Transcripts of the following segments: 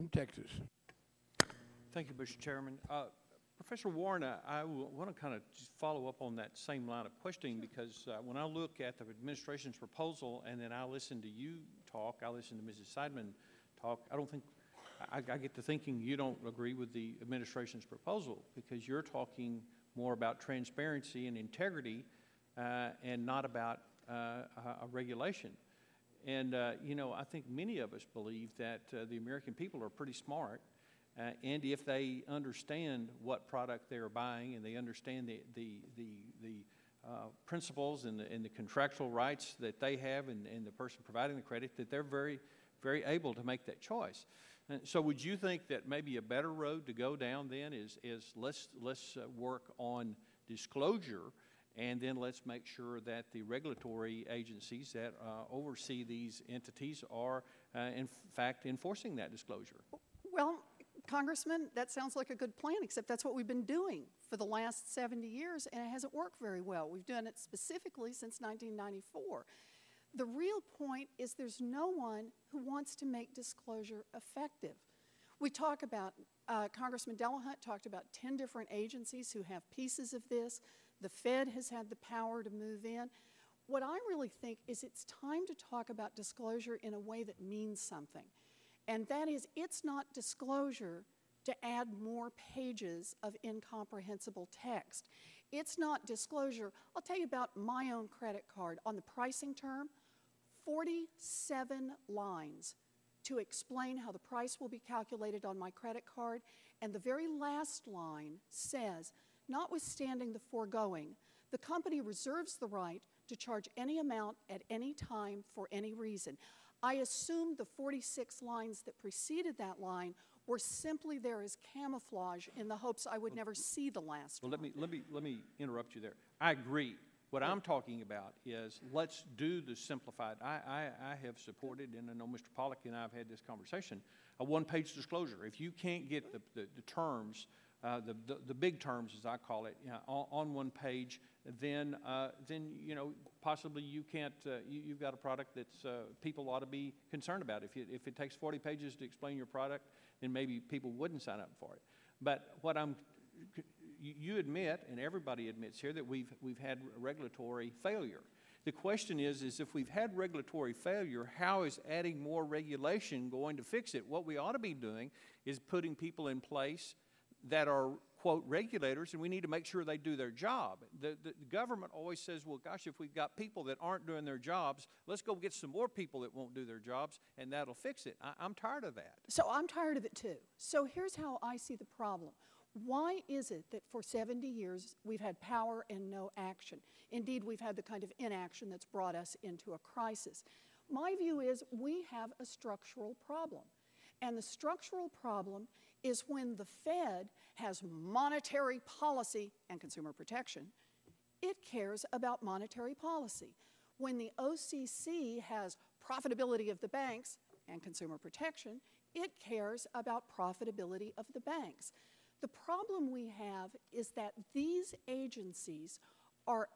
from Texas. Thank you, Mr. Chairman. Professor Warren, I want to kind of just follow up on that same line of questioning, because when I look at the administration's proposal and then I listen to you talk, I listen to Mrs. Seidman talk, I don't think, I get to thinking you don't agree with the administration's proposal, because you're talking more about transparency and integrity and not about a regulation. And, you know, I think many of us believe that the American people are pretty smart. And if they understand what product they're buying and they understand the principles and the contractual rights that they have and the person providing the credit, that they're very able to make that choice. And so would you think that maybe a better road to go down then is let's work on disclosure, and then let's make sure that the regulatory agencies that oversee these entities are in fact enforcing that disclosure? Well, Congressman, that sounds like a good plan, except that's what we've been doing for the last 70 years, and it hasn't worked very well. We've done it specifically since 1994. The real point is there's no one who wants to make disclosure effective. We talk about, Congressman Delahunt talked about 10 different agencies who have pieces of this. The Fed has had the power to move in. What I really think is it's time to talk about disclosure in a way that means something. And that is, it's not disclosure to add more pages of incomprehensible text. It's not disclosure. I'll tell you about my own credit card. On the pricing term, 47 lines to explain how the price will be calculated on my credit card. And the very last line says, notwithstanding the foregoing, the company reserves the right to charge any amount at any time for any reason. I assumed the 46 lines that preceded that line were simply there as camouflage in the hopes I would never see the last one. Let me interrupt you there. I agree. What I'm talking about is let's do the simplified. I have supported, and I know Mr. Pollack and I have had this conversation, a one-page disclosure. If you can't get the terms, the big terms, as I call it, on one page, then you know, possibly you can't. You've got a product that's people ought to be concerned about. If it takes 40 pages to explain your product, then maybe people wouldn't sign up for it. But what you admit, and everybody admits here, that we've had regulatory failure. The question is if we've had regulatory failure, how is adding more regulation going to fix it? What we ought to be doing is putting people in place that are, quote, regulators, and we need to make sure they do their job. The government always says, well, gosh, if we've got people that aren't doing their jobs, let's go get some more people that won't do their jobs, and that'll fix it. I'm tired of that. So I'm tired of it, too. So here's how I see the problem. Why is it that for 70 years we've had power and no action? Indeed, we've had the kind of inaction that's brought us into a crisis. My view is we have a structural problem. And the structural problem is when the Fed has monetary policy and consumer protection, it cares about monetary policy. When the OCC has profitability of the banks and consumer protection, it cares about profitability of the banks. The problem we have is that these agencies are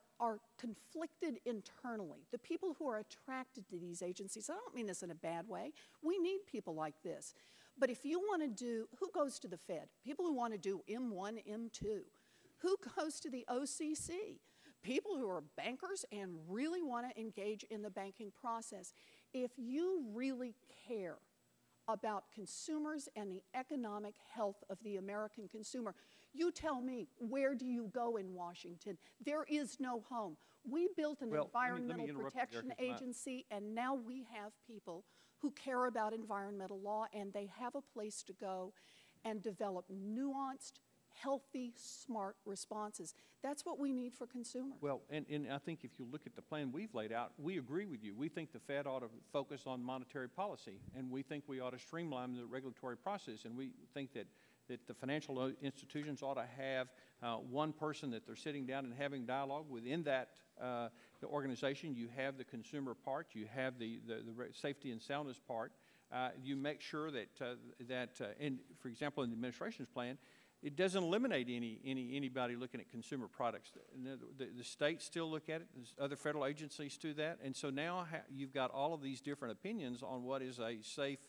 conflicted internally. The people who are attracted to these agencies, I don't mean this in a bad way, we need people like this. But if you want to do, who goes to the Fed? People who want to do M1, M2. Who goes to the OCC? People who are bankers and really want to engage in the banking process. If you really care about consumers and the economic health of the American consumer, you tell me, where do you go in Washington? There is no home. We built an environmental protection agency, and now we have people who care about environmental law, and they have a place to go and develop nuanced, healthy, smart responses. That's what we need for consumers. Well, and I think if you look at the plan we've laid out, we agree with you. We think the Fed ought to focus on monetary policy, and we think we ought to streamline the regulatory process, and we think that the financial institutions ought to have one person that they're sitting down and having dialogue within that the organization. You have the consumer part, you have the safety and soundness part. You make sure that and for example, in the administration's plan, it doesn't eliminate anybody looking at consumer products. The states still look at it. Other federal agencies do that. And so now you've got all of these different opinions on what is a safe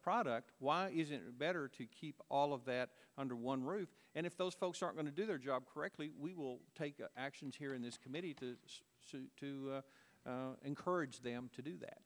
product, why isn't it better to keep all of that under one roof? And if those folks aren't going to do their job correctly, we will take actions here in this committee to encourage them to do that.